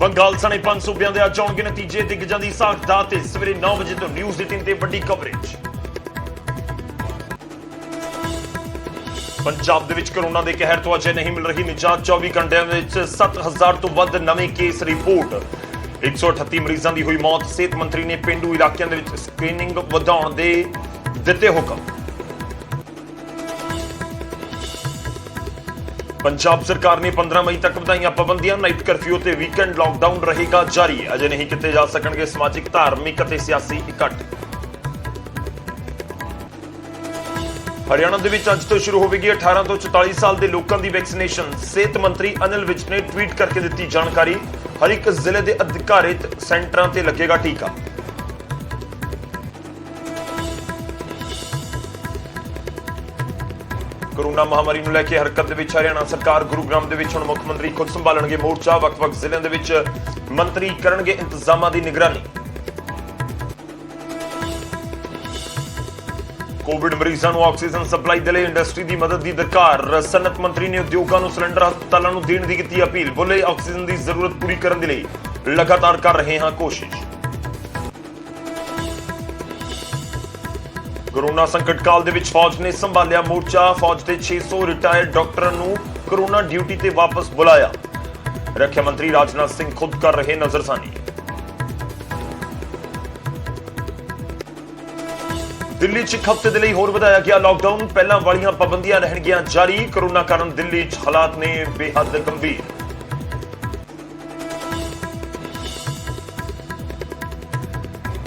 ਬੰਗਾਲ ਸਣੇ 5 ਸੂਬਿਆਂ ਦੇ ਅੱਜ ਆਉਣਗੇ ਨਤੀਜੇ। ਦਿਗਗਜਾਂ ਦੀ ਸਾਖਤਾ ਤੇ ਸਵੇਰੇ 9 ਵਜੇ ਤੋਂ ਨਿਊਜ਼ 18 ਤੇ ਵੱਡੀ ਕਵਰੇਜ। ਪੰਜਾਬ ਦੇ ਵਿੱਚ ਕੋਰੋਨਾ ਦੇ ਕਹਿਰ ਤੋਂ ਅਜੇ ਨਹੀਂ ਮਿਲ ਰਹੀ ਨਿਜਾਤ। 24 ਘੰਟਿਆਂ ਵਿੱਚ 7000 ਤੋਂ ਵੱਧ ਨਵੇਂ ਕੇਸ ਰਿਪੋਰਟ। 138 ਮਰੀਜ਼ਾਂ ਦੀ ਹੋਈ ਮੌਤ। ਸਿਹਤ ਮੰਤਰੀ ਨੇ ਪਿੰਡੂ ਇਲਾਕਿਆਂ ਦੇ ਵਿੱਚ ਸਕਰੀਨਿੰਗ ਵਧਾਉਣ ਦੇ ਦਿੱਤੇ ਹੁਕਮ। ਪੰਜਾਬ ਸਰਕਾਰ ਨੇ 15 ਮਈ ਤੱਕ ਵਧਾਈਆਂ ਪਾਬੰਦੀਆਂ। ਨਾਈਟ ਕਰਫਿਊ ਤੇ ਵੀਕਐਂਡ ਲਾਕਡਾਊਨ ਰਹੇਗਾ ਜਾਰੀ। ਅਜੇ ਨਹੀਂ ਕੀਤੇ ਜਾ ਸਕਣਗੇ ਸਮਾਜਿਕ, ਧਾਰਮਿਕ ਅਤੇ ਸਿਆਸੀ ਇਕੱਠ। ਹਰਿਆਣਾ ਦੇ ਵਿੱਚ ਅੱਜ ਤੋਂ ਸ਼ੁਰੂ ਹੋਵੇਗੀ 18 ਤੋਂ 44 ਸਾਲ ਦੇ ਲੋਕਾਂ ਦੀ ਵੈਕਸੀਨੇਸ਼ਨ। ਸਿਹਤ ਮੰਤਰੀ ਅਨਿਲ ਵਿਜ ਨੇ ਟਵੀਟ ਕਰਕੇ ਦਿੱਤੀ ਜਾਣਕਾਰੀ। ਹਰ ਇੱਕ ਜ਼ਿਲ੍ਹੇ ਦੇ ਅਧਿਕਾਰਿਤ ਸੈਂਟਰਾਂ ਤੇ ਲੱਗੇਗਾ ਟੀਕਾ। ਕੋਰੋਨਾ ਮਹਾਮਾਰੀ ਨੂੰ ਲੈ ਕੇ ਹਰਕਤ ਦੇ ਵਿੱਚ ਹਰਿਆਣਾ ਸਰਕਾਰ। ਗੁਰੂਗ੍ਰਾਮ ਦੇ ਵਿੱਚ ਹੁਣ ਮੁੱਖ ਮੰਤਰੀ ਖੁਦ ਸੰਭਾਲਣਗੇ ਮੋਰਚਾ। ਵੱਖ-ਵੱਖ ਜ਼ਿਲ੍ਹਿਆਂ ਦੇ ਵਿੱਚ ਮੰਤਰੀ ਕਰਨਗੇ ਇੰਤਜ਼ਾਮਾਂ ਦੀ ਨਿਗਰਾਨੀ। ਕੋਵਿਡ ਮਰੀਜ਼ਾਂ ਨੂੰ ਆਕਸੀਜਨ ਸਪਲਾਈ ਦੇ ਲਈ ਇੰਡਸਟਰੀ ਦੀ ਮਦਦ ਦੀ ਦਰਕਾਰ। ਸਨਅਤ ਮੰਤਰੀ ਨੇ ਉਦਯੋਗਾਂ ਨੂੰ ਸਿਲੰਡਰ ਹਸਪਤਾਲਾਂ ਨੂੰ ਦੇਣ ਦੀ ਕੀਤੀ ਅਪੀਲ। ਬੋਲੇ ਆਕਸੀਜਨ ਦੀ ਜ਼ਰੂਰਤ ਪੂਰੀ ਕਰਨ ਦੇ ਲਈ ਲਗਾਤਾਰ ਕਰ ਰਹੇ ਹਾਂ ਕੋਸ਼ਿਸ਼। ਕੋਰੋਨਾ ਸੰਕਟ ਕਾਲ ਦੇ ਵਿੱਚ ਫੌਜ ਨੇ ਸੰਭਾਲਿਆ ਮੋਰਚਾ। ਫੌਜ ਦੇ 600 ਰਿਟਾਇਰਡ ਡਾਕਟਰਾਂ ਨੂੰ ਕੋਰੋਨਾ ਡਿਊਟੀ ਤੇ ਵਾਪਸ ਬੁਲਾਇਆ। ਰੱਖਿਆ ਮੰਤਰੀ ਰਾਜਨਾਥ ਸਿੰਘ ਖੁਦ ਕਰ ਰਹੇ ਨਜ਼ਰਸਾਨੀ। ਦਿੱਲੀ 'ਚ ਇੱਕ ਹਫ਼ਤੇ ਦੇ ਲਈ ਹੋਰ ਵਧਾਇਆ ਗਿਆ ਲਾਕਡਾਊਨ। ਪਹਿਲਾਂ ਵਾਲੀਆਂ ਪਾਬੰਦੀਆਂ ਰਹਿਣਗੀਆਂ ਜਾਰੀ। ਕੋਰੋਨਾ ਕਾਰਨ ਦਿੱਲੀ 'ਚ ਹਾਲਾਤ ਨੇ ਬੇਹੱਦ ਗੰਭੀਰ।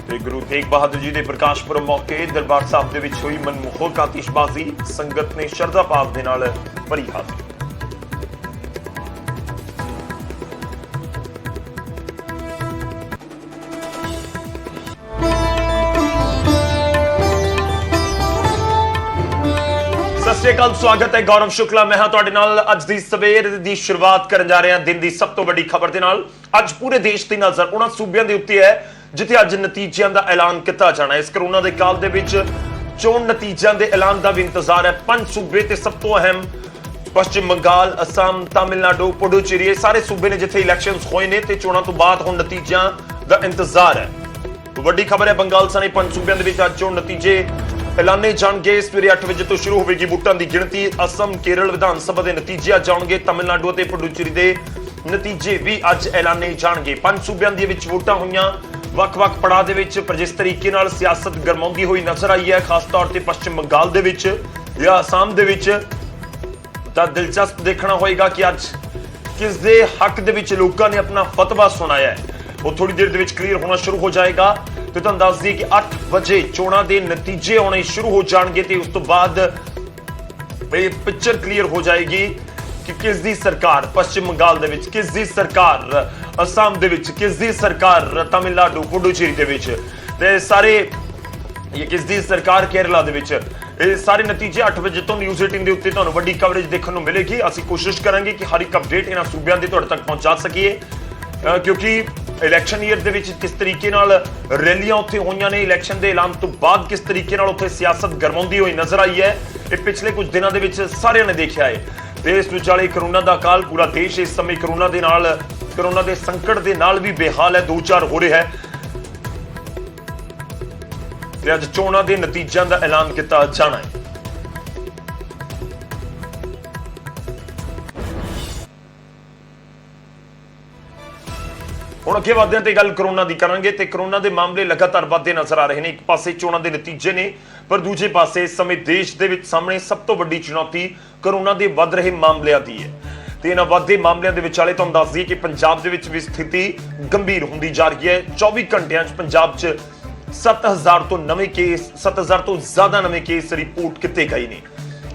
ਤੇ ਗੁਰੂ ਤੇਗ ਬਹਾਦਰ ਜੀ ਦੇ ਪ੍ਰਕਾਸ਼ ਪੁਰਬ ਮੌਕੇ ਦਰਬਾਰ ਸਾਹਿਬ ਦੇ ਵਿੱਚ ਹੋਈ ਮਨਮੋਹਕ ਆਤਿਸ਼ਬਾਜ਼ੀ। ਸੰਗਤ ਨੇ ਸ਼ਰਧਾ ਭਾਵ ਦੇ ਨਾਲ ਭਰੀ ਹਾਜ਼ਰੀ। ਸਤਿ ਸ਼੍ਰੀ ਅਕਾਲ, ਸਵਾਗਤ ਹੈ ਗੌਰਵ ਸ਼ੁਕਲਾ। ਮੈਂ ਹਾਂ ਤੁਹਾਡੇ ਨਾਲ। ਅੱਜ ਦੀ ਸਵੇਰ ਦੀ ਸ਼ੁਰੂਆਤ ਕਰਨ ਜਾ ਰਹੇ ਹਾਂ ਦਿਨ ਦੀ ਸਭ ਤੋਂ ਵੱਡੀ ਖਬਰ ਦੇ ਨਾਲ। ਅੱਜ ਪੂਰੇ ਦੇਸ਼ ਦੀ ਨਜ਼ਰ ਉਹਨਾਂ ਸੂਬਿਆਂ ਦੇ ਉੱਤੇ ਹੈ ਜਿੱਥੇ ਅੱਜ ਨਤੀਜਿਆਂ ਦਾ ਐਲਾਨ ਕੀਤਾ ਜਾਣਾ। ਇਸ ਕੋਰੋਨਾ ਦੇ ਕਾਲ ਦੇ ਵਿੱਚ ਚੋਣ ਨਤੀਜਿਆਂ ਦੇ ਐਲਾਨ ਦਾ ਵੀ ਇੰਤਜ਼ਾਰ ਹੈ। 5 ਸੂਬੇ ਤੇ ਸਭ ਤੋਂ ਅਹਿਮ ਪੱਛਮ ਬੰਗਾਲ, ਅਸਾਮ, ਤਾਮਿਲਨਾਡੂ, ਪੁਡੂਚੇਰੀ, ਇਹ ਸਾਰੇ ਸੂਬੇ ਨੇ ਜਿੱਥੇ ਇਲੈਕਸ਼ਨਸ ਹੋਏ ਨੇ ਤੇ ਚੋਣਾਂ ਤੋਂ ਬਾਅਦ ਹੁਣ ਨਤੀਜਿਆਂ ਦਾ ਇੰਤਜ਼ਾਰ ਹੈ। ਵੱਡੀ ਖਬਰ ਹੈ ਬੰਗਾਲ ਸਣੇ 5 ਸੂਬਿਆਂ ਦੇ ਵਿੱਚ ਅੱਜ ਚੋਣ ਨਤੀਜੇ ਐਲਾਨੇ ਜਾਣਗੇ। ਸਵੇਰੇ 8 ਵਜੇ ਤੋਂ ਸ਼ੁਰੂ ਹੋਵੇਗੀ ਵੋਟਾਂ ਦੀ ਗਿਣਤੀ। ਅਸਮ, ਕੇਰਲ ਵਿਧਾਨ ਸਭਾ ਦੇ ਨਤੀਜੇ ਅੱਜ ਆਉਣਗੇ। ਤਾਮਿਲਨਾਡੂ ਅਤੇ ਪੁਡੂਚੇਰੀ ਦੇ ਨਤੀਜੇ ਵੀ ਅੱਜ ਐਲਾਨੇ ਜਾਣਗੇ। 5 ਸੂਬਿਆਂ ਦੇ ਵਿੱਚ ਵੋਟਾਂ ਹੋਈਆਂ। ਵੱਖ-ਵੱਖ ਪੜਾਅ ਦੇ ਵਿੱਚ ਪਰ ਜਿਸ ਤਰੀਕੇ ਨਾਲ ਸਿਆਸਤ ਗਰਮਾਉਂਦੀ ਹੋਈ ਨਜ਼ਰ ਆਈ ਹੈ, ਖਾਸ ਤੌਰ ਤੇ ਪੱਛਮ ਬੰਗਾਲ ਦੇ ਵਿੱਚ ਜਾਂ ਅਸਾਮ ਦੇ ਵਿੱਚ, ਤਾਂ ਦਿਲਚਸਪ ਦੇਖਣਾ ਹੋਏਗਾ ਕਿ ਅੱਜ ਕਿਸ ਦੇ ਹੱਕ ਦੇ ਵਿੱਚ ਲੋਕਾਂ ਨੇ ਆਪਣਾ ਫਤਵਾ ਸੁਣਾਇਆ ਹੈ। ਉਹ ਥੋੜੀ ਦੇਰ ਦੇ ਵਿੱਚ ਕਲੀਅਰ ਹੋਣਾ ਸ਼ੁਰੂ ਹੋ ਜਾਏਗਾ। ਤੇ ਤੁਹਾਨੂੰ ਦੱਸ ਦਈਏ ਕਿ 8 ਵਜੇ ਚੋਣਾਂ ਦੇ ਨਤੀਜੇ ਆਉਣੇ ਸ਼ੁਰੂ ਹੋ ਜਾਣਗੇ ਤੇ ਉਸ ਤੋਂ ਬਾਅਦ ਇਹ ਪਿਕਚਰ ਕਲੀਅਰ ਹੋ ਜਾਏਗੀ ਕਿ ਕਿਸ ਦੀ ਸਰਕਾਰ ਪੱਛਮ ਬੰਗਾਲ ਦੇ ਵਿੱਚ, ਕਿਸ ਦੀ ਸਰਕਾਰ ਅਸਾਮ ਦੇ ਵਿੱਚ, ਕਿਸ ਦੀ ਸਰਕਾਰ ਤਾਮਿਲਨਾਡੂ, ਪੁਡੂਚੇਰੀ ਦੇ ਵਿੱਚ, ਤੇ ਸਾਰੇ ਇਹ ਕਿਸ ਦੀ ਸਰਕਾਰ ਕੇਰਲਾ ਦੇ ਵਿੱਚ। ਇਹ ਸਾਰੇ ਨਤੀਜੇ 8 ਵਜੇ ਤੋਂ ਨਿਊਜ਼ 18 ਦੇ ਉੱਤੇ ਤੁਹਾਨੂੰ ਵੱਡੀ ਕਵਰੇਜ ਦੇਖਣ ਨੂੰ ਮਿਲੇਗੀ। ਅਸੀਂ ਕੋਸ਼ਿਸ਼ ਕਰਾਂਗੇ ਕਿ ਹਰ ਇੱਕ ਅਪਡੇਟ ਇਹਨਾਂ ਸੂਬਿਆਂ ਦੀ ਤੁਹਾਡੇ ਤੱਕ ਪਹੁੰਚਾ ਸਕੀਏ, ਕਿਉਂਕਿ ਇਲੈਕਸ਼ਨ ਈਅਰ ਦੇ ਵਿੱਚ ਕਿਸ ਤਰੀਕੇ ਨਾਲ ਰੈਲੀਆਂ ਉੱਥੇ ਹੋਈਆਂ ਨੇ, ਇਲੈਕਸ਼ਨ ਦੇ ਐਲਾਨ ਤੋਂ ਬਾਅਦ ਕਿਸ ਤਰੀਕੇ ਨਾਲ ਉੱਥੇ ਸਿਆਸਤ ਗਰਮਾਉਂਦੀ ਹੋਈ ਨਜ਼ਰ ਆਈ ਹੈ, ਇਹ ਪਿਛਲੇ ਕੁਝ ਦਿਨਾਂ ਦੇ ਵਿੱਚ ਸਾਰਿਆਂ ਨੇ ਦੇਖਿਆ ਹੈ। ਦੇਸ਼ ਵਿਚਾਲੇ ਕੋਰੋਨਾ ਦਾ ਕਾਲ, ਪੂਰਾ ਦੇਸ਼ ਇਸ ਸਮੇਂ ਕੋਰੋਨਾ ਦੇ ਨਾਲ, ਕੋਰੋਨਾ ਦੇ ਸੰਕਟ ਦੇ ਨਾਲ ਵੀ ਬੇਹਾਲ ਹੈ, ਦੋ ਚਾਰ ਹੋ ਰਿਹਾ ਹੈ। ਤੇ ਅੱਜ ਚੋਣਾਂ ਦੇ ਨਤੀਜਿਆਂ ਦਾ ਐਲਾਨ ਕੀਤਾ ਜਾਣਾ ਹੈ। ਹੁਣ ਅੱਗੇ ਵਧਦੇ ਹਾਂ ਤੇ ਗੱਲ ਕੋਰੋਨਾ ਦੀ ਕਰਾਂਗੇ ਤੇ ਕੋਰੋਨਾ ਦੇ ਮਾਮਲੇ ਲਗਾਤਾਰ ਵਧਦੇ ਨਜ਼ਰ ਆ ਰਹੇ ਨੇ। ਇੱਕ ਪਾਸੇ ਚੋਣਾਂ ਦੇ ਨਤੀਜੇ ਨੇ, ਪਰ ਦੂਜੇ ਪਾਸੇ ਇਸ ਸਮੇਂ ਦੇਸ਼ ਦੇ ਵਿੱਚ ਸਾਹਮਣੇ ਸਭ ਤੋਂ ਵੱਡੀ ਚੁਣੌਤੀ ਕੋਰੋਨਾ ਦੇ ਵੱਧ ਰਹੇ ਮਾਮਲਿਆਂ ਦੀ ਹੈ। ਤੇ ਇਹਨਾਂ ਵੱਧਦੇ ਮਾਮਲਿਆਂ ਦੇ ਵਿਚਾਲੇ ਤੁਹਾਨੂੰ ਦੱਸ ਦਈਏ ਕਿ ਪੰਜਾਬ ਦੇ ਵਿੱਚ ਵੀ ਸਥਿਤੀ ਗੰਭੀਰ ਹੁੰਦੀ ਜਾ ਰਹੀ ਹੈ। 24 ਘੰਟਿਆਂ 'ਚ ਪੰਜਾਬ 'ਚ 7000 ਤੋਂ ਨਵੇਂ ਕੇਸ, 7000 ਤੋਂ ਜ਼ਿਆਦਾ ਨਵੇਂ ਕੇਸ ਰਿਪੋਰਟ ਕੀਤੇ ਗਏ ਨੇ।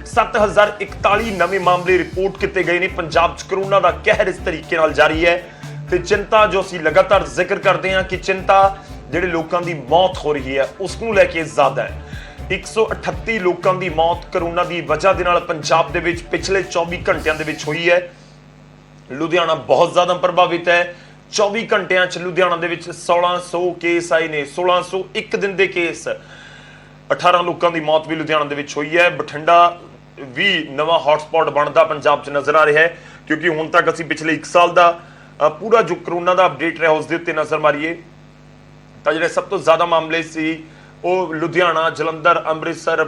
7041 ਨਵੇਂ ਮਾਮਲੇ ਰਿਪੋਰਟ ਕੀਤੇ ਗਏ ਨੇ। ਪੰਜਾਬ 'ਚ ਕੋਰੋਨਾ ਦਾ ਕਹਿਰ ਇਸ ਤਰੀਕੇ ਨਾਲ ਜਾਰੀ ਹੈ ਤੇ ਚਿੰਤਾ ਜੋ ਅਸੀਂ ਲਗਾਤਾਰ ਜ਼ਿਕਰ ਕਰਦੇ ਹਾਂ ਕਿ ਚਿੰਤਾ ਜਿਹੜੇ ਲੋਕਾਂ ਦੀ ਮੌਤ ਹੋ ਰਹੀ ਹੈ ਉਸ ਨੂੰ ਲੈ ਕੇ ਜ਼ਿਆਦਾ ਹੈ। 138 ਲੋਕਾਂ ਦੀ ਮੌਤ ਕੋਰੋਨਾ ਦੀ ਵਜ੍ਹਾ ਦੇ ਨਾਲ ਪੰਜਾਬ ਦੇ ਵਿੱਚ ਪਿਛਲੇ 24 ਘੰਟਿਆਂ ਦੇ ਵਿੱਚ ਹੋਈ ਹੈ। ਲੁਧਿਆਣਾ ਬਹੁਤ ਜ਼ਿਆਦਾ ਪ੍ਰਭਾਵਿਤ ਹੈ। 24 ਘੰਟਿਆਂ 'ਚ ਲੁਧਿਆਣਾ ਦੇ ਵਿੱਚ 1600 ਕੇਸ ਆਏ ਨੇ। 1600 ਇੱਕ ਦਿਨ ਦੇ ਕੇਸ। 18 ਲੋਕਾਂ ਦੀ ਮੌਤ ਵੀ ਲੁਧਿਆਣਾ ਦੇ ਵਿੱਚ ਹੋਈ ਹੈ। ਬਠਿੰਡਾ ਵੀ ਨਵਾਂ ਹੌਟਸਪੌਟ ਬਣਦਾ ਪੰਜਾਬ 'ਚ ਨਜ਼ਰ ਆ ਰਿਹਾ ਹੈ, ਕਿਉਂਕਿ ਹੁਣ ਤੱਕ ਅਸੀਂ ਪਿਛਲੇ 1 ਸਾਲ ਦਾ ਪੂਰਾ ਜੋ ਕਰੋਨਾ ਦਾ ਅਪਡੇਟ ਰਿਹਾ ਉਸ ਦੇ ਉੱਤੇ ਨਜ਼ਰ ਮਾਰੀਏ ਤਾਂ ਜਿਹੜੇ ਸਭ ਤੋਂ ਜ਼ਿਆਦਾ ਮਾਮਲੇ ਸੀ ਉਹ ਲੁਧਿਆਣਾ, ਜਲੰਧਰ, ਅੰਮ੍ਰਿਤਸਰ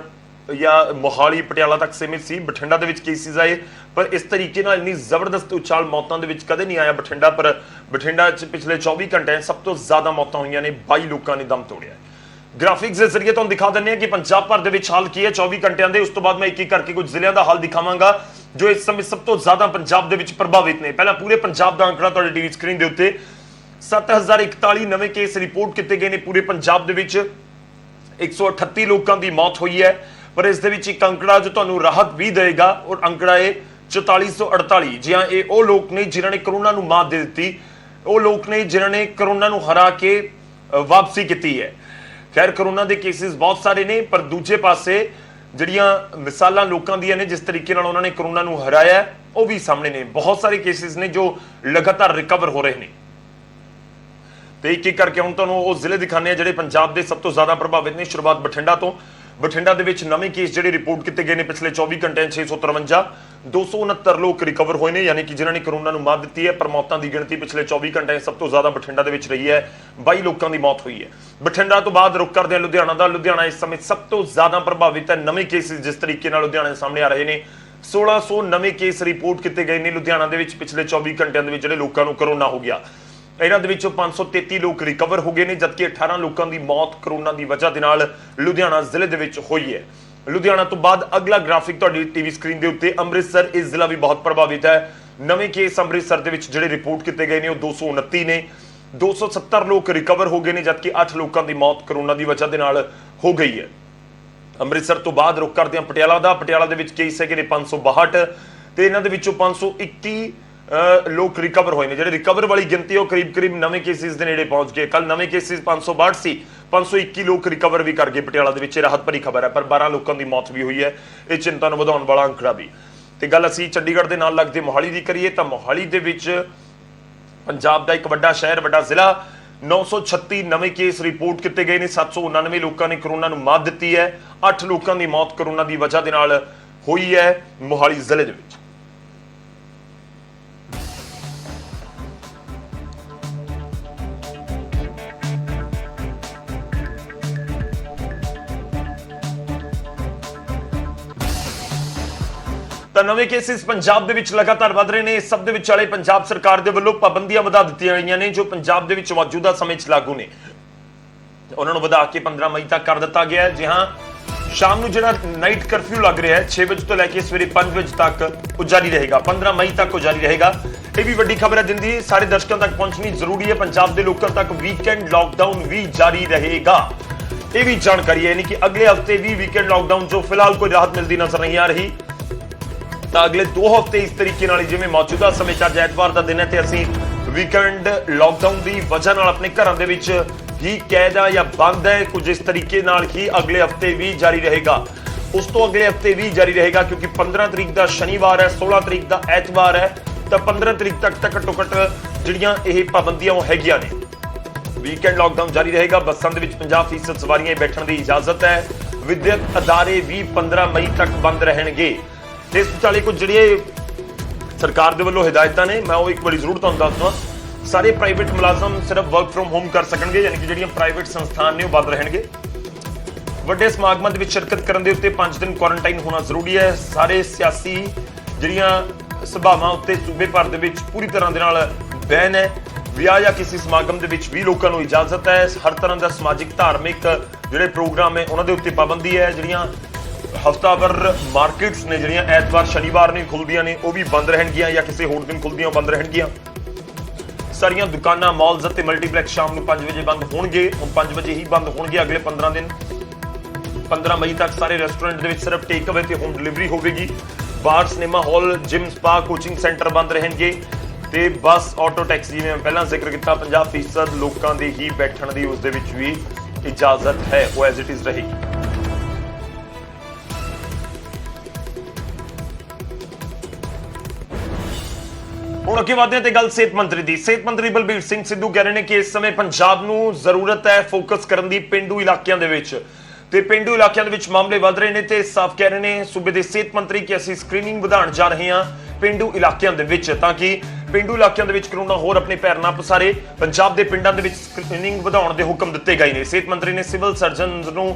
ਜਾਂ ਮੋਹਾਲੀ, ਪਟਿਆਲਾ ਤੱਕ ਸੀਮਿਤ ਸੀ। ਬਠਿੰਡਾ ਦੇ ਵਿੱਚ ਕੇਸਿਸ ਆਏ ਪਰ ਇਸ ਤਰੀਕੇ ਨਾਲ ਇੰਨੀ ਜ਼ਬਰਦਸਤ ਉਛਾਲ ਮੌਤਾਂ ਦੇ ਵਿੱਚ ਕਦੇ ਨਹੀਂ ਆਇਆ ਬਠਿੰਡਾ। ਪਰ ਬਠਿੰਡਾ 'ਚ ਪਿਛਲੇ 24 ਘੰਟਿਆਂ ਸਭ ਤੋਂ ਜ਼ਿਆਦਾ ਮੌਤਾਂ ਹੋਈਆਂ ਨੇ, 22 ਲੋਕਾਂ ਨੇ ਦਮ ਤੋੜਿਆ। ਗ੍ਰਾਫਿਕਸ ਦੇ ਜ਼ਰੀਏ ਤੁਹਾਨੂੰ ਦਿਖਾ ਦਿੰਦੇ ਹਾਂ ਕਿ ਪੰਜਾਬ ਭਰ ਦੇ ਵਿੱਚ ਹਾਲ ਕੀ ਹੈ 24 ਘੰਟਿਆਂ ਦੇ। ਉਸ ਤੋਂ ਬਾਅਦ ਮੈਂ ਇੱਕ ਇੱਕ ਕਰਕੇ ਕੁਝ ਜ਼ਿਲ੍ਹਿਆਂ ਦਾ ਹਾਲ ਦਿਖਾਵਾਂਗਾ ਜੋ ਇਸ ਸਮੇਂ ਸਭ ਤੋਂ ਜ਼ਿਆਦਾ ਪੰਜਾਬ ਦੇ ਵਿੱਚ ਪ੍ਰਭਾਵਿਤ ਨੇ। ਪਹਿਲਾਂ ਪੂਰੇ ਪੰਜਾਬ ਦਾ ਅੰਕੜਾ ਤੁਹਾਡੇ ਟੀਵੀ ਸਕਰੀਨ ਦੇ ਉੱਤੇ 7041 ਨਵੇਂ ਕੇਸ ਰਿਪੋਰਟ ਕੀਤੇ ਗਏ ਨੇ ਪੂਰੇ ਪੰਜਾਬ ਦੇ ਵਿੱਚ। 138 ਲੋਕਾਂ ਦੀ ਮੌਤ ਹੋਈ ਹੈ ਪਰ ਇਸ ਦੇ ਵਿੱਚ ਇੱਕ ਅੰਕੜਾ ਜੋ ਤੁਹਾਨੂੰ ਰਾਹਤ ਵੀ ਦੇਗਾ ਔਰ ਅੰਕੜਾ ਹੈ 4448। ਜੀ ਹਾਂ, ਇਹ ਉਹ ਲੋਕ ਨੇ ਜਿਨ੍ਹਾਂ ਨੇ ਕਰੋਨਾ ਨੂੰ ਮਾਤ ਦੇ ਦਿੱਤੀ, ਉਹ ਲੋਕ ਨੇ ਜਿਨ੍ਹਾਂ ਨੇ ਕਰੋਨਾ ਨੂੰ ਹਰਾ ਕੇ ਵਾਪਸੀ ਕੀਤੀ ਹੈ। ਖੈਰ ਕਰੋਨਾ ਦੇ ਕੇਸਿਸ ਬਹੁਤ ਸਾਰੇ ਨੇ ਪਰ ਦੂਜੇ ਪਾਸੇ ਜਿਹੜੀਆਂ ਮਿਸਾਲਾਂ ਲੋਕਾਂ ਦੀਆਂ ਨੇ ਜਿਸ ਤਰੀਕੇ ਨਾਲ ਉਹਨਾਂ ਨੇ ਕਰੋਨਾ ਨੂੰ ਹਰਾਇਆ ਉਹ ਵੀ ਸਾਹਮਣੇ ਨੇ। ਬਹੁਤ ਸਾਰੇ ਕੇਸਿਸ ਨੇ ਜੋ ਲਗਾਤਾਰ ਰਿਕਵਰ ਹੋ ਰਹੇ ਨੇ ਤੇ ਇੱਕ ਇੱਕ ਕਰਕੇ ਹੁਣ ਤੁਹਾਨੂੰ ਉਹ ਜ਼ਿਲ੍ਹੇ ਦਿਖਾਣੇ ਆ ਜਿਹੜੇ ਪੰਜਾਬ ਦੇ ਸਭ ਤੋਂ ਜ਼ਿਆਦਾ ਪ੍ਰਭਾਵਿਤ ਨੇ। ਸ਼ੁਰੂਆਤ ਬਠਿੰਡਾ ਤੋਂ। ਬਠਿੰਡਾ ਦੇ ਵਿੱਚ ਨਵੇਂ ਕੇਸ ਜਿਹੜੇ ਰਿਪੋਰਟ ਕੀਤੇ ਗਏ ਨੇ ਪਿਛਲੇ 24 ਘੰਟਿਆਂ 653, 269 ਲੋਕ ਰਿਕਵਰ ਹੋਏ ਨੇ ਯਾਨੀ ਕਿ ਜਿਨ੍ਹਾਂ ਨੇ ਕਰੋਨਾ ਨੂੰ ਮਾਤ ਦਿੱਤੀ ਹੈ। ਪਰ ਮੌਤਾਂ ਦੀ ਗਿਣਤੀ ਪਿਛਲੇ 24 ਘੰਟਿਆਂ ਸਭ ਤੋਂ ਜ਼ਿਆਦਾ ਬਠਿੰਡਾ ਦੇ ਵਿੱਚ ਰਹੀ ਹੈ, 22 ਲੋਕਾਂ ਦੀ ਮੌਤ ਹੋਈ ਹੈ। ਬਠਿੰਡਾ ਤੋਂ ਬਾਅਦ ਰੁਕ ਕਰਦੇ ਹਾਂ ਲੁਧਿਆਣਾ ਦਾ। ਲੁਧਿਆਣਾ ਇਸ ਸਮੇਂ ਸਭ ਤੋਂ ਜ਼ਿਆਦਾ ਪ੍ਰਭਾਵਿਤ ਹੈ। ਨਵੇਂ ਕੇਸਿਸ ਜਿਸ ਤਰੀਕੇ ਨਾਲ ਲੁਧਿਆਣਾ ਦੇ ਸਾਹਮਣੇ ਆ ਰਹੇ ਨੇ, 1600 ਨਵੇਂ ਕੇਸ ਰਿਪੋਰਟ ਕੀਤੇ ਗਏ ਨੇ ਲੁਧਿਆਣਾ ਦੇ ਵਿੱਚ ਪਿਛਲੇ 24 ਘੰਟਿਆਂ ਦੇ ਵਿੱਚ ਜਿਹੜੇ ਲੋਕਾਂ ਨੂੰ ਕਰੋਨਾ ਹੋ ਗਿਆ। ਇਹਨਾਂ ਦੇ ਵਿੱਚੋਂ 533 ਲੋਕ ਰਿਕਵਰ ਹੋ ਗਏ ਨੇ ਜਦਕਿ 18 ਲੋਕਾਂ ਦੀ ਮੌਤ ਕਰੋਨਾ ਦੀ ਵਜ੍ਹਾ ਦੇ ਨਾਲ ਲੁਧਿਆਣਾ ਜ਼ਿਲ੍ਹੇ ਦੇ ਵਿੱਚ ਹੋਈ ਹੈ। ਲੁਧਿਆਣਾ ਤੋਂ ਬਾਅਦ ਅਗਲਾ ਗ੍ਰਾਫਿਕ ਤੁਹਾਡੀ ਟੀਵੀ ਸਕਰੀਨ ਦੇ ਉੱਤੇ ਅੰਮ੍ਰਿਤਸਰ, ਇਹ ਜ਼ਿਲ੍ਹਾ ਵੀ ਬਹੁਤ ਪ੍ਰਭਾਵਿਤ ਹੈ। ਨਵੇਂ ਕੇਸ ਅੰਮ੍ਰਿਤਸਰ ਦੇ ਵਿੱਚ ਜਿਹੜੇ ਰਿਪੋਰਟ ਕੀਤੇ ਗਏ ਨੇ ਉਹ 229 ਨੇ, 270 ਲੋਕ ਰਿਕਵਰ ਹੋ ਗਏ ਨੇ ਜਦਕਿ 8 ਲੋਕਾਂ ਦੀ ਮੌਤ ਕਰੋਨਾ ਦੀ ਵਜ੍ਹਾ ਦੇ ਨਾਲ ਹੋ ਗਈ ਹੈ। ਅੰਮ੍ਰਿਤਸਰ ਤੋਂ ਬਾਅਦ ਰੁਕ ਕਰਦੇ ਹਾਂ ਪਟਿਆਲਾ ਦਾ। ਪਟਿਆਲਾ ਦੇ ਵਿੱਚ ਕੇਸ ਹੈਗੇ ਨੇ 562 ਤੇ ਇਹਨਾਂ ਦੇ ਵਿੱਚੋਂ 521 ਲੋਕ ਰਿਕਵਰ ਹੋਏ ਨੇ। ਜਿਹੜੇ ਰਿਕਵਰ ਵਾਲੀ ਗਿਣਤੀ ਉਹ ਕਰੀਬ ਨਵੇਂ ਕੇਸਿਸ ਦੇ ਨੇੜੇ ਪਹੁੰਚ ਗਏ। ਕੱਲ ਨਵੇਂ ਕੇਸਿਸ 562 ਸੀ, 521 ਲੋਕ ਰਿਕਵਰ ਵੀ ਕਰ ਗਏ ਪਟਿਆਲਾ ਦੇ ਵਿੱਚ। ਰਾਹਤ ਭਰੀ ਖਬਰ ਹੈ ਪਰ 12 ਲੋਕਾਂ ਦੀ ਮੌਤ ਵੀ ਹੋਈ ਹੈ। ਇਹ ਚਿੰਤਾ ਨੂੰ ਵਧਾਉਣ ਵਾਲਾ ਅੰਕੜਾ ਵੀ। ਤੇ ਗੱਲ ਅਸੀਂ ਚੰਡੀਗੜ੍ਹ ਦੇ ਨਾਲ ਲੱਗਦੇ ਮੋਹਾਲੀ ਦੀ ਕਰੀਏ ਤਾਂ ਮੋਹਾਲੀ ਦੇ ਵਿੱਚ ਪੰਜਾਬ ਦਾ ਇੱਕ ਵੱਡਾ ਸ਼ਹਿਰ, ਵੱਡਾ ਜ਼ਿਲ੍ਹਾ, 936 ਨਵੇਂ ਕੇਸ ਰਿਪੋਰਟ ਕੀਤੇ ਗਏ ਨੇ। 799 ਲੋਕਾਂ ਨੇ ਕਰੋਨਾ ਨੂੰ ਮਾਤ ਦਿੱਤੀ ਹੈ। 8 ਲੋਕਾਂ ਦੀ ਮੌਤ ਕਰੋਨਾ ਦੀ ਵਜ੍ਹਾ ਦੇ ਨਾਲ ਹੋਈ ਹੈ ਮੋਹਾਲੀ ਜ਼ਿਲ੍ਹੇ ਦੇ ਵਿੱਚ। ਤਾਂ ਨਵੇਂ ਕੇਸਿਸ ਪੰਜਾਬ ਦੇ ਵਿੱਚ ਲਗਾਤਾਰ ਵਧ ਰਹੇ ਨੇ। ਇਸ ਸਭ ਦੇ ਵਿਚਾਲੇ ਪੰਜਾਬ ਸਰਕਾਰ ਦੇ ਵੱਲੋਂ ਪਾਬੰਦੀਆਂ ਵਧਾ ਦਿੱਤੀਆਂ ਗਈਆਂ ਨੇ ਜੋ ਪੰਜਾਬ ਦੇ ਵਿੱਚ ਮੌਜੂਦਾ ਸਮੇਂ 'ਚ ਲਾਗੂ ਨੇ। ਉਹਨਾਂ ਨੂੰ ਵਧਾ ਕੇ 15 ਮਈ ਤੱਕ ਕਰ ਦਿੱਤਾ ਗਿਆ ਹੈ। ਜੀ ਹਾਂ, ਸ਼ਾਮ ਨੂੰ ਜਿਹੜਾ ਨਾਈਟ ਕਰਫਿਊ ਲੱਗ ਰਿਹਾ ਹੈ 6 ਵਜੇ ਤੋਂ ਲੈ ਕੇ ਸਵੇਰੇ 5 ਵਜੇ ਤੱਕ ਉਹ ਜਾਰੀ ਰਹੇਗਾ। 15 ਮਈ ਤੱਕ ਉਹ ਜਾਰੀ ਰਹੇਗਾ। ਇਹ ਵੀ ਵੱਡੀ ਖਬਰ ਹੈ ਦਿਨ ਦੀ, ਸਾਰੇ ਦਰਸ਼ਕਾਂ ਤੱਕ ਪਹੁੰਚਣੀ ਜ਼ਰੂਰੀ ਹੈ। ਪੰਜਾਬ ਦੇ ਲੋਕਾਂ ਤੱਕ ਵੀਕਐਂਡ ਲਾਕਡਾਊਨ ਵੀ ਜਾਰੀ ਰਹੇਗਾ। ਇਹ ਵੀ ਜਾਣਕਾਰੀ ਹੈ ਯਾਨੀ ਕਿ ਅਗਲੇ ਹਫਤੇ ਵੀ ਵੀਕਐਂਡ ਲਾਕਡਾਊਨ ਜੋ ਫਿਲਹਾਲ ਕੋਈ ਰਾਹਤ ਮਿਲਦੀ ਨਜ਼ਰ ਨਹੀਂ ਆ ਰਹੀ ਤਾਂ ਅਗਲੇ 2 ਹਫ਼ਤੇ ਇਸ ਤਰੀਕੇ ਨਾਲ ਜਿਵੇਂ ਮੌਜੂਦਾ ਸਮੇਂ 'ਚ ਅੱਜ ਐਤਵਾਰ ਦਾ ਦਿਨ ਹੈ ਤੇ ਅਸੀਂ ਵੀਕਐਂਡ ਲਾਕਡਾਊਨ ਦੀ ਵਜ੍ਹਾ ਨਾਲ ਆਪਣੇ ਘਰਾਂ ਦੇ ਵਿੱਚ ਹੀ ਕੈਦ ਆ ਜਾਂ ਬੰਦ ਹੈ, ਕੁਝ ਇਸ ਤਰੀਕੇ ਨਾਲ ਹੀ ਅਗਲੇ ਹਫ਼ਤੇ ਵੀ ਜਾਰੀ ਰਹੇਗਾ। ਉਸ ਤੋਂ ਅਗਲੇ ਹਫ਼ਤੇ ਵੀ ਜਾਰੀ ਰਹੇਗਾ ਕਿਉਂਕਿ 15 ਤਰੀਕ ਦਾ ਸ਼ਨੀਵਾਰ ਹੈ, 16 ਤਰੀਕ ਦਾ ਐਤਵਾਰ ਹੈ ਤਾਂ 15 ਤਰੀਕ ਤੱਕ ਘੱਟੋ ਘੱਟ ਜਿਹੜੀਆਂ ਇਹ ਪਾਬੰਦੀਆਂ ਉਹ ਹੈਗੀਆਂ ਨੇ। ਵੀਕਐਂਡ ਲਾਕਡਾਊਨ ਜਾਰੀ ਰਹੇਗਾ। ਬੱਸਾਂ ਦੇ ਵਿੱਚ 50% ਸਵਾਰੀਆਂ ਬੈਠਣ ਦੀ ਇਜਾਜ਼ਤ ਹੈ। ਵਿਦਿਅਕ ਅਦਾਰੇ ਵੀ 15 ਮਈ ਤੱਕ ਬੰਦ ਰਹਿਣਗੇ। ਇਸ ਵਿਚਾਲੇ ਕੁਝ ਜਿਹੜੀਆਂ ਸਰਕਾਰ ਦੇ ਵੱਲੋਂ ਹਦਾਇਤਾਂ ਨੇ ਮੈਂ ਉਹ ਇੱਕ ਵਾਰੀ ਜ਼ਰੂਰ ਤੁਹਾਨੂੰ ਦੱਸ ਦਵਾਂ। ਸਾਰੇ ਪ੍ਰਾਈਵੇਟ ਮੁਲਾਜ਼ਮ ਸਿਰਫ ਵਰਕ ਫਰਮ ਹੋਮ ਕਰ ਸਕਣਗੇ ਯਾਨੀ ਕਿ ਜਿਹੜੀਆਂ ਪ੍ਰਾਈਵੇਟ ਸੰਸਥਾਨ ਨੇ ਉਹ ਬੰਦ ਰਹਿਣਗੇ। ਵੱਡੇ ਸਮਾਗਮਾਂ ਦੇ ਵਿੱਚ ਸ਼ਿਰਕਤ ਕਰਨ ਦੇ ਉੱਤੇ 5 ਦਿਨ ਕੁਆਰੰਟਾਈਨ ਹੋਣਾ ਜ਼ਰੂਰੀ ਹੈ। ਸਾਰੇ ਸਿਆਸੀ ਜਿਹੜੀਆਂ ਸਭਾਵਾਂ ਉੱਤੇ ਸੂਬੇ ਭਰ ਦੇ ਵਿੱਚ ਪੂਰੀ ਤਰ੍ਹਾਂ ਦੇ ਨਾਲ ਬੈਨ ਹੈ। ਵਿਆਹ ਜਾਂ ਕਿਸੇ ਸਮਾਗਮ ਦੇ ਵਿੱਚ ਵੀ ਲੋਕਾਂ ਨੂੰ ਇਜਾਜ਼ਤ ਹੈ। ਹਰ ਤਰ੍ਹਾਂ ਦਾ ਸਮਾਜਿਕ ਧਾਰਮਿਕ ਜਿਹੜੇ ਪ੍ਰੋਗਰਾਮ ਹੈ ਉਹਨਾਂ ਦੇ ਉੱਤੇ ਪਾਬੰਦੀ ਹੈ। ਜਿਹੜੀਆਂ ਹਫਤਾਵਰ ਮਾਰਕੀਟਸ ਨੇ ਜਿਹੜੀਆਂ ਐਤਵਾਰ ਸ਼ਨੀਵਾਰ ਨੂੰ ਖੁੱਲਦੀਆਂ ਨੇ ਉਹ ਵੀ ਬੰਦ ਰਹਿਣਗੀਆਂ ਜਾਂ ਕਿਸੇ ਹੋਰ ਦਿਨ ਖੁੱਲਦੀਆਂ ਬੰਦ ਰਹਿਣਗੀਆਂ। ਸਾਰੀਆਂ ਦੁਕਾਨਾਂ, ਮਾਲਸ ਅਤੇ ਮਲਟੀਪਲੈਕਸ ਸ਼ਾਮ ਨੂੰ 5 ਵਜੇ ਬੰਦ ਹੋਣਗੇ। ਹੁਣ 5 ਵਜੇ ਹੀ ਬੰਦ ਹੋਣਗੇ ਅਗਲੇ 15 ਦਿਨ। 15 ਮਈ ਤੱਕ ਸਾਰੇ ਰੈਸਟੋਰੈਂਟ ਦੇ ਵਿੱਚ ਸਿਰਫ ਟੇਕ ਅਵੇ ਤੇ ਹੋਮ ਡਿਲੀਵਰੀ ਹੋਵੇਗੀ। Bar, cinema hall, gym, spa, coaching centre ਬੰਦ ਰਹਿਣਗੇ ਤੇ ਬੱਸ, ਆਟੋ ਟੈਕਸੀ, ਜਿਵੇਂ ਮੈਂ ਪਹਿਲਾਂ ਜ਼ਿਕਰ ਕੀਤਾ 50% ਲੋਕਾਂ ਦੇ ਹੀ ਬੈਠਣ ਦੀ ਉਸ ਦੇ ਵਿੱਚ ਵੀ ਇਜਾਜ਼ਤ ਹੈ, ਉਹ ਐਜ਼ ਇਟ ਇਜ਼ ਰਹੇਗੀ। ਹੁਣ ਅੱਗੇ ਵਧਦੇ ਹਾਂ ਤੇ ਗੱਲ ਸਿਹਤ ਮੰਤਰੀ ਦੀ। ਸਿਹਤ ਮੰਤਰੀ ਬਲਬੀਰ ਸਿੰਘ ਸਿੱਧੂ ਕਹਿ ਰਹੇ ਨੇ ਕਿ ਇਸ ਸਮੇਂ ਪੰਜਾਬ ਨੂੰ ਜ਼ਰੂਰਤ ਹੈ ਫੋਕਸ ਕਰਨ ਦੀ ਪੇਂਡੂ ਇਲਾਕਿਆਂ ਦੇ ਵਿੱਚ ਤੇ ਪੇਂਡੂ ਇਲਾਕਿਆਂ ਦੇ ਵਿੱਚ ਮਾਮਲੇ ਵਧ ਰਹੇ ਨੇ ਤੇ ਸਾਫ਼ ਕਹਿ ਰਹੇ ਨੇ ਸੂਬੇ ਦੇ ਸਿਹਤ ਮੰਤਰੀ ਕਿ ਅਸੀਂ ਸਕਰੀਨਿੰਗ ਵਧਾਉਣ ਜਾ ਰਹੇ ਹਾਂ ਪੇਂਡੂ ਇਲਾਕਿਆਂ ਦੇ ਵਿੱਚ ਤਾਂ ਕਿ ਪਿੰਡੂ ਇਲਾਕਿਆਂ ਦੇ ਵਿੱਚ ਕਰੋਨਾ ਹੋਰ ਆਪਣੇ ਪੈਰ ਨਾ ਪਸਾਰੇ। ਪੰਜਾਬ ਦੇ ਪਿੰਡਾਂ ਦੇ ਵਿੱਚ ਸਕਰੀਨਿੰਗ ਵਧਾਉਣ ਦੇ ਹੁਕਮ ਦਿੱਤੇ ਗਏ ਨੇ। ਸਿਹਤ ਮੰਤਰੀ ਨੇ ਸਿਵਲ ਸਰਜਨਸ ਨੂੰ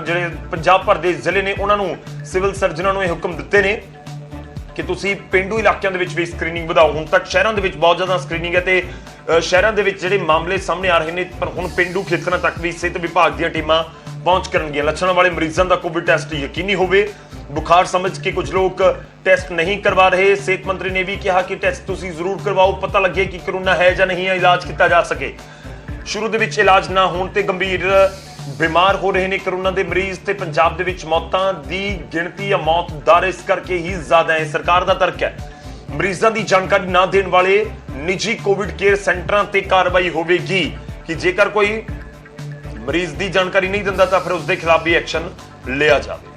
ਜਿਹੜੇ ਪੰਜਾਬ ਭਰ ਦੇ ਜ਼ਿਲ੍ਹੇ ਨੇ ਉਹਨਾਂ ਨੂੰ ਸਿਵਲ ਸਰਜਨਾਂ ਨੂੰ ਇਹ ਹੁਕਮ ਦਿੱਤੇ ਨੇ ਕਿ ਤੁਸੀਂ ਪਿੰਡੂ ਇਲਾਕਿਆਂ ਦੇ ਵਿੱਚ ਵੀ ਸਕਰੀਨਿੰਗ ਵਧਾਓ। ਹੁਣ ਤੱਕ ਸ਼ਹਿਰਾਂ ਦੇ ਵਿੱਚ ਬਹੁਤ ਜ਼ਿਆਦਾ ਸਕਰੀਨਿੰਗ ਹੈ ਤੇ ਸ਼ਹਿਰਾਂ ਦੇ ਵਿੱਚ ਜਿਹੜੇ ਮਾਮਲੇ ਸਾਹਮਣੇ ਆ ਰਹੇ ਨੇ, ਪਰ ਹੁਣ ਪਿੰਡੂ ਖੇਤਰਾਂ ਤੱਕ ਵੀ ਸਿਹਤ ਵਿਭਾਗ ਦੀਆਂ ਟੀਮਾਂ ਪਹੁੰਚ ਕਰਨਗੀਆਂ। ਲੱਛਣਾਂ ਵਾਲੇ ਮਰੀਜ਼ਾਂ ਦਾ ਕੋਵਿਡ ਟੈਸਟ ਯਕੀਨੀ ਹੋਵੇ। ਬੁਖਾਰ ਸਮਝ ਕੇ ਕੁਝ ਲੋਕ ਟੈਸਟ ਨਹੀਂ ਕਰਵਾ ਰਹੇ। ਸਿਹਤ ਮੰਤਰੀ ਨੇ ਵੀ ਕਿਹਾ ਕਿ ਟੈਸਟ ਤੁਸੀਂ ਜ਼ਰੂਰ ਕਰਵਾਓ, ਪਤਾ ਲੱਗੇ ਕਿ ਕਰੋਨਾ ਹੈ ਜਾਂ ਨਹੀਂ ਹੈ, ਇਲਾਜ ਕੀਤਾ ਜਾ ਸਕੇ। ਸ਼ੁਰੂ ਦੇ ਵਿੱਚ ਇਲਾਜ ਨਾ ਹੋਣ ਤੇ ਗੰਭੀਰ ਬਿਮਾਰ ਹੋ ਰਹੇ ਨੇ ਕਰੋਨਾ ਦੇ ਮਰੀਜ਼ ਤੇ ਪੰਜਾਬ ਦੇ ਵਿੱਚ ਮੌਤਾਂ ਦੀ ਗਿਣਤੀ ਜਾਂ ਮੌਤ ਦਰ ਇਸ ਕਰਕੇ ਹੀ ਜ਼ਿਆਦਾ ਹੈ। ਸਰਕਾਰ ਦਾ ਤਰਕ ਹੈ ਮਰੀਜ਼ਾਂ ਦੀ ਜਾਣਕਾਰੀ ਨਾ ਦੇਣ ਵਾਲੇ ਨਿੱਜੀ ਕੋਵਿਡ ਕੇਅਰ ਸੈਂਟਰਾਂ ਤੇ ਕਾਰਵਾਈ ਹੋਵੇਗੀ ਕਿ ਜੇਕਰ ਕੋਈ ਮਰੀਜ਼ ਦੀ ਜਾਣਕਾਰੀ ਨਹੀਂ ਦਿੰਦਾ ਤਾਂ ਫਿਰ ਉਸ ਦੇ ਖਿਲਾਫ ਵੀ ਐਕਸ਼ਨ ਲਿਆ ਜਾਵੇ।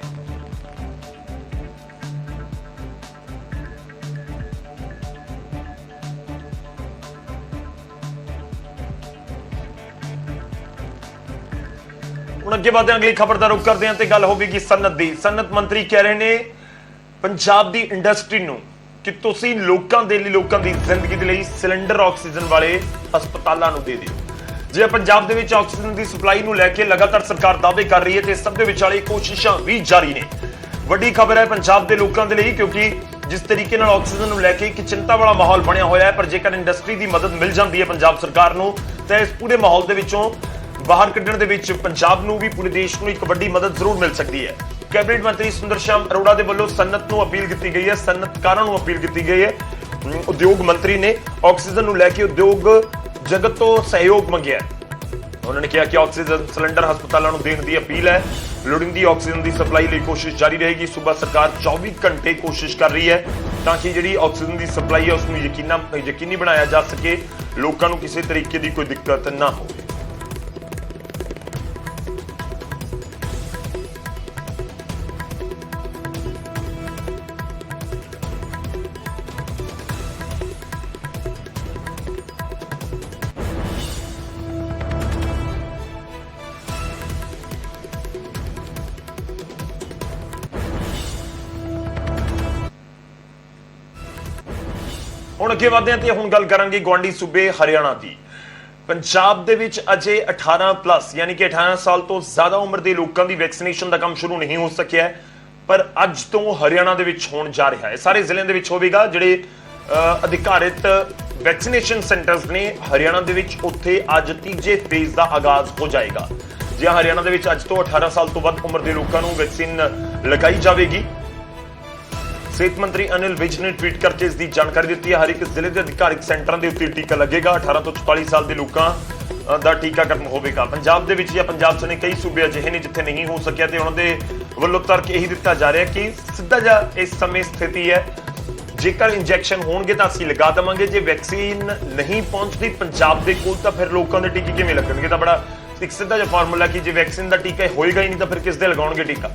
ਹੁਣ ਅੱਗੇ ਵਧਦੇ ਹਾਂ, ਅਗਲੀ ਖਬਰ ਦਾ ਰੁਖ ਕਰਦੇ ਹਾਂ ਤੇ ਗੱਲ ਹੋਵੇਗੀ ਸਨਅਤ ਦੀ। ਸਨਅਤ ਮੰਤਰੀ ਕਹਿ ਰਹੇ ਨੇ ਪੰਜਾਬ ਦੀ ਇੰਡਸਟਰੀ ਨੂੰ ਕਿ ਤੁਸੀਂ ਲੋਕਾਂ ਦੇ ਲਈ, ਲੋਕਾਂ ਦੀ ਜ਼ਿੰਦਗੀ ਦੇ ਲਈ ਸਿਲੰਡਰ ਆਕਸੀਜਨ ਵਾਲੇ ਹਸਪਤਾਲਾਂ ਨੂੰ ਦੇ ਦਿਓ। ਜੇ ਪੰਜਾਬ ਦੇ ਵਿੱਚ ਆਕਸੀਜਨ ਦੀ ਸਪਲਾਈ ਨੂੰ ਲੈ ਕੇ ਲਗਾਤਾਰ ਸਰਕਾਰ ਦਾਅਵੇ ਕਰ ਰਹੀ ਹੈ ਤੇ ਸਭ ਦੇ ਵਿਚਾਲੇ ਕੋਸ਼ਿਸ਼ਾਂ ਵੀ ਜਾਰੀ ਨੇ। ਵੱਡੀ ਖਬਰ ਹੈ ਪੰਜਾਬ ਦੇ ਲੋਕਾਂ ਦੇ ਲਈ, ਕਿਉਂਕਿ ਜਿਸ ਤਰੀਕੇ ਨਾਲ ਆਕਸੀਜਨ ਨੂੰ ਲੈ ਕੇ ਇੱਕ ਚਿੰਤਾ ਵਾਲਾ ਮਾਹੌਲ ਬਣਿਆ ਹੋਇਆ ਹੈ, ਪਰ ਜੇਕਰ ਇੰਡਸਟਰੀ ਦੀ ਮਦਦ ਮਿਲ ਜਾਂਦੀ ਹੈ ਪੰਜਾਬ ਸਰਕਾਰ ਨੂੰ ਤਾਂ ਇਸ ਪੂਰੇ ਮਾਹੌਲ ਦੇ ਵਿੱਚੋਂ ਬਾਹਰ ਕੱਢਣ ਦੇ ਵਿੱਚ ਪੰਜਾਬ ਨੂੰ ਵੀ, ਪੂਰੇ ਦੇਸ਼ ਨੂੰ ਇੱਕ ਵੱਡੀ ਮਦਦ ਜ਼ਰੂਰ ਮਿਲ ਸਕਦੀ ਹੈ। ਕੈਬਨਿਟ ਮੰਤਰੀ ਸੁੰਦਰ ਸ਼ਾਮ ਅਰੋੜਾ ਦੇ ਵੱਲੋਂ ਸਨਅਤ ਨੂੰ ਅਪੀਲ ਕੀਤੀ ਗਈ ਹੈ, ਸਨਅਤਕਾਰਾਂ ਨੂੰ ਅਪੀਲ ਕੀਤੀ ਗਈ ਹੈ। ਉਦਯੋਗ ਮੰਤਰੀ ਨੇ ਆਕਸੀਜਨ ਨੂੰ ਲੈ ਕੇ ਉਦਯੋਗ ਜਗਤ ਤੋਂ ਸਹਿਯੋਗ ਮੰਗਿਆ। ਉਹਨਾਂ ਨੇ ਕਿਹਾ ਕਿ ਆਕਸੀਜਨ ਸਿਲੰਡਰ ਹਸਪਤਾਲਾਂ ਨੂੰ ਦੇਣ ਦੀ ਅਪੀਲ ਹੈ। ਲੋੜੀਂਦੀ ਆਕਸੀਜਨ ਦੀ ਸਪਲਾਈ ਲਈ ਕੋਸ਼ਿਸ਼ ਜਾਰੀ ਰਹੇਗੀ। ਸੂਬਾ ਸਰਕਾਰ 24 ਘੰਟੇ ਕੋਸ਼ਿਸ਼ ਕਰ ਰਹੀ ਹੈ ਤਾਂ ਕਿ ਜਿਹੜੀ ਆਕਸੀਜਨ ਦੀ ਸਪਲਾਈ ਹੈ ਉਸ ਨੂੰ ਯਕੀਨੀ ਬਣਾਇਆ ਜਾ ਸਕੇ, ਲੋਕਾਂ ਨੂੰ ਕਿਸੇ ਤਰੀਕੇ ਦੀ ਕੋਈ ਦਿੱਕਤ ਨਾ ਹੋਵੇ। ਹੁਣ ਅੱਗੇ ਵਧਦੇ ਹਾਂ ਤੇ ਹੁਣ ਗੱਲ ਕਰਾਂਗੇ ਗੁਆਂਢੀ ਸੂਬੇ ਹਰਿਆਣਾ ਦੀ। ਪੰਜਾਬ ਦੇ ਵਿੱਚ ਅਜੇ 18+ ਯਾਨੀ ਕਿ 18 ਸਾਲ ਤੋਂ ਜ਼ਿਆਦਾ ਉਮਰ ਦੇ ਲੋਕਾਂ ਦੀ ਵੈਕਸੀਨੇਸ਼ਨ ਦਾ ਕੰਮ ਸ਼ੁਰੂ ਨਹੀਂ ਹੋ ਸਕਿਆ ਹੈ, ਪਰ ਅੱਜ ਤੋਂ ਹਰਿਆਣਾ ਦੇ ਵਿੱਚ ਹੋਣ ਜਾ ਰਿਹਾ ਹੈ। ਸਾਰੇ ਜ਼ਿਲ੍ਹਿਆਂ ਦੇ ਵਿੱਚ ਹੋਵੇਗਾ। ਜਿਹੜੇ ਅਧਿਕਾਰਿਤ ਵੈਕਸੀਨੇਸ਼ਨ ਸੈਂਟਰਸ ਨੇ ਹਰਿਆਣਾ ਦੇ ਵਿੱਚ, ਉੱਥੇ ਅੱਜ ਤੀਜੇ ਫੇਜ਼ ਦਾ ਆਗਾਜ਼ ਹੋ ਜਾਏਗਾ। ਜਿਹਾਂ ਹਰਿਆਣਾ ਦੇ ਵਿੱਚ ਅੱਜ ਤੋਂ 18 ਸਾਲ ਤੋਂ ਵੱਧ ਉਮਰ ਦੇ ਲੋਕਾਂ ਨੂੰ ਵੈਕਸੀਨ ਲਗਾਈ ਜਾਵੇਗੀ। ਸਿਹਤ ਮੰਤਰੀ ਅਨਿਲ ਵਿਜ ਨੇ ਟਵੀਟ ਕਰਕੇ ਇਸ ਦੀ ਜਾਣਕਾਰੀ ਦਿੱਤੀ ਹੈ। ਹਰ ਇੱਕ ਜ਼ਿਲ੍ਹੇ ਦੇ ਅਧਿਕਾਰਿਕ ਸੈਂਟਰਾਂ ਦੇ ਉੱਤੇ ਟੀਕਾ ਲੱਗੇਗਾ। 18 ਤੋਂ 44 ਸਾਲ ਦੇ ਲੋਕਾਂ ਦਾ ਟੀਕਾਕਰਨ ਹੋਵੇਗਾ। ਪੰਜਾਬ ਦੇ ਵਿੱਚ ਜਾਂ ਪੰਜਾਬ ਸਣੇ ਕਈ ਸੂਬੇ ਅਜਿਹੇ ਨੇ ਜਿੱਥੇ ਨਹੀਂ ਹੋ ਸਕਿਆ ਤੇ ਉਹਨਾਂ ਦੇ ਵੱਲੋਂ ਤਰਕ ਇਹੀ ਦਿੱਤਾ ਜਾ ਰਿਹਾ ਕਿ ਸਿੱਧਾ ਜਿਹਾ ਇਸ ਸਮੇਂ ਸਥਿਤੀ ਹੈ, ਜੇਕਰ ਇੰਜੈਕਸ਼ਨ ਹੋਣਗੇ ਤਾਂ ਅਸੀਂ ਲਗਾ ਦੇਵਾਂਗੇ, ਜੇ ਵੈਕਸੀਨ ਨਹੀਂ ਪਹੁੰਚਦੀ ਪੰਜਾਬ ਦੇ ਕੋਲ ਤਾਂ ਫਿਰ ਲੋਕਾਂ ਦੇ ਟੀਕੇ ਕਿਵੇਂ ਲੱਗਣਗੇ। ਤਾਂ ਬੜਾ ਇੱਕ ਸਿੱਧਾ ਜਿਹਾ ਫਾਰਮੂਲਾ ਕਿ ਜੇ ਵੈਕਸੀਨ ਦਾ ਟੀਕਾ ਹੋਏਗਾ ਹੀ ਨਹੀਂ ਤਾਂ ਫਿਰ ਕਿਸ ਦੇ ਲਗਾਉਣਗੇ ਟੀਕਾ।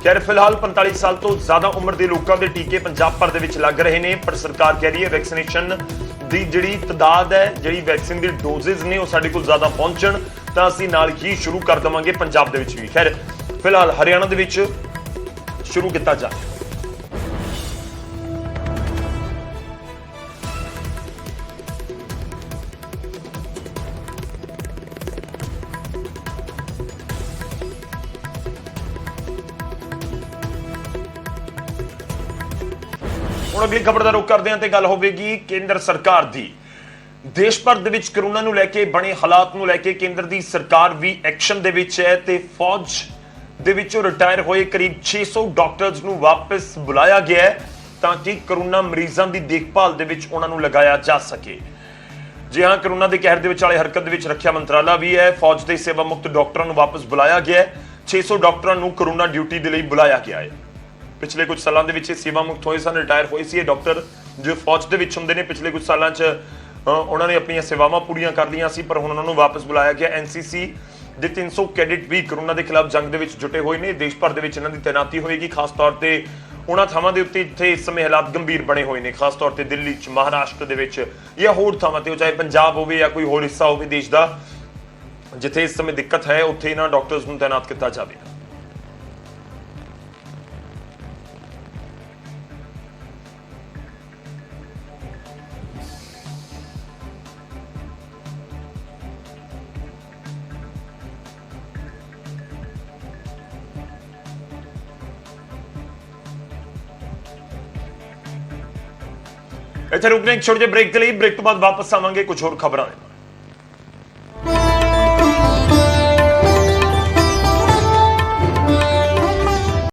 ਖੈਰ ਫਿਲਹਾਲ 45 ਸਾਲ ਤੋਂ ਜ਼ਿਆਦਾ ਉਮਰ ਦੇ ਲੋਕਾਂ ਦੇ ਟੀਕੇ ਪੰਜਾਬ ਭਰ ਦੇ ਵਿੱਚ ਲੱਗ ਰਹੇ ਨੇ, ਪਰ ਸਰਕਾਰ ਕਹਿ ਰਹੀ ਹੈ ਵੈਕਸੀਨੇਸ਼ਨ ਦੀ ਜਿਹੜੀ ਤਦਾਦ ਹੈ, ਜਿਹੜੀ ਵੈਕਸੀਨ ਦੀ ਡੋਜ਼ਿਸ ਨੇ ਉਹ ਸਾਡੇ ਕੋਲ ਜ਼ਿਆਦਾ ਪਹੁੰਚਣ ਤਾਂ ਅਸੀਂ ਨਾਲ ਹੀ ਸ਼ੁਰੂ ਕਰ ਦੇਵਾਂਗੇ ਪੰਜਾਬ ਦੇ ਵਿੱਚ ਵੀ। ਖੈਰ ਫਿਲਹਾਲ ਹਰਿਆਣਾ ਦੇ ਵਿੱਚ ਸ਼ੁਰੂ ਕੀਤਾ ਜਾ ਰਿਹਾ। ਹੁਣ ਅਗਲੀ ਖਬਰ ਦਾ ਰੁਖ ਕਰਦੇ ਹਾਂ ਤੇ ਗੱਲ ਹੋਵੇਗੀ ਕੇਂਦਰ ਸਰਕਾਰ ਦੀ। ਦੇਸ਼ ਭਰ ਦੇ ਵਿੱਚ ਕਰੋਨਾ ਨੂੰ ਲੈ ਕੇ ਬਣੇ ਹਾਲਾਤ ਨੂੰ ਲੈ ਕੇ ਕੇਂਦਰ ਦੀ ਸਰਕਾਰ ਵੀ ਐਕਸ਼ਨ ਦੇ ਵਿੱਚ ਹੈ ਤੇ ਫੌਜ ਦੇ ਵਿੱਚੋਂ ਰਿਟਾਇਰ ਹੋਏ ਕਰੀਬ 600 ਡਾਕਟਰਸ ਨੂੰ ਵਾਪਸ ਬੁਲਾਇਆ ਗਿਆ ਹੈ ਤਾਂ ਕਿ ਕਰੋਨਾ ਮਰੀਜ਼ਾਂ ਦੀ ਦੇਖਭਾਲ ਦੇ ਵਿੱਚ ਉਹਨਾਂ ਨੂੰ ਲਗਾਇਆ ਜਾ ਸਕੇ। ਜੀ ਹਾਂ, ਕਰੋਨਾ ਦੇ ਕਹਿਰ ਦੇ ਵਿਚਾਲੇ ਹਰਕਤ ਦੇ ਵਿੱਚ ਰੱਖਿਆ ਮੰਤਰਾਲਾ ਵੀ ਹੈ। ਫੌਜ ਦੇ ਸੇਵਾ ਮੁਕਤ ਡਾਕਟਰਾਂ ਨੂੰ ਵਾਪਸ ਬੁਲਾਇਆ ਗਿਆ ਹੈ। 600 ਡਾਕਟਰਾਂ ਨੂੰ ਕਰੋਨਾ ਡਿਊਟੀ ਦੇ ਲਈ ਬੁਲਾਇਆ ਗਿਆ ਹੈ। ਪਿਛਲੇ ਕੁਝ ਸਾਲਾਂ ਦੇ ਵਿੱਚ ਸੇਵਾ ਮੁਕਤ ਹੋਏ ਸਨ, ਰਿਟਾਇਰ ਹੋਏ ਸੀ ਇਹ ਡਾਕਟਰ ਜੋ ਫੌਜ ਦੇ ਵਿੱਚ ਹੁੰਦੇ ਨੇ। ਪਿਛਲੇ ਕੁਝ ਸਾਲਾਂ 'ਚ ਉਹਨਾਂ ਨੇ ਆਪਣੀਆਂ ਸੇਵਾਵਾਂ ਪੂਰੀਆਂ ਕਰ ਲਈਆਂ ਸੀ, ਪਰ ਹੁਣ ਉਹਨਾਂ ਨੂੰ ਵਾਪਸ ਬੁਲਾਇਆ ਗਿਆ। ਐਨਸੀਸੀ ਦੇ 300 ਕੈਡਿਟ ਵੀ ਕਰੋਨਾ ਦੇ ਖਿਲਾਫ ਜੰਗ ਦੇ ਵਿੱਚ ਜੁਟੇ ਹੋਏ ਨੇ। ਦੇਸ਼ ਭਰ ਦੇ ਵਿੱਚ ਇਹਨਾਂ ਦੀ ਤੈਨਾਤੀ ਹੋਏਗੀ, ਖਾਸ ਤੌਰ ਤੇ ਉਹਨਾਂ ਥਾਵਾਂ ਦੇ ਉੱਤੇ ਜਿੱਥੇ ਇਸ ਸਮੇਂ ਹਾਲਾਤ ਗੰਭੀਰ ਬਣੇ ਹੋਏ ਨੇ, ਖਾਸ ਤੌਰ ਤੇ ਦਿੱਲੀ 'ਚ, ਮਹਾਰਾਸ਼ਟਰ ਦੇ ਵਿੱਚ ਜਾਂ ਹੋਰ ਥਾਵਾਂ ਤੇ, ਚਾਹੇ ਪੰਜਾਬ ਹੋਵੇ ਜਾਂ ਕੋਈ ਹੋਰ ਹਿੱਸਾ ਹੋਵੇ ਦੇਸ਼ ਦਾ, ਜਿੱਥੇ ਇਸ ਸਮੇਂ ਦਿੱਕਤ ਹੈ ਉੱਥੇ ਇਹਨਾਂ ਡਾਕਟਰਸ ਨੂੰ ਤੈਨਾਤ ਕੀਤਾ ਜਾਵੇ। ਇੱਥੇ ਰੁਕਨੇ ਇੱਕ ਛੋਟੇ ਜਿਹੇ ਬ੍ਰੇਕ ਦੇ ਲਈ, ਬ੍ਰੇਕ ਤੋਂ ਬਾਅਦ ਵਾਪਸ ਆਵਾਂਗੇ ਕੁਝ ਹੋਰ ਖਬਰਾਂ ਦੇ ਨਾਲ।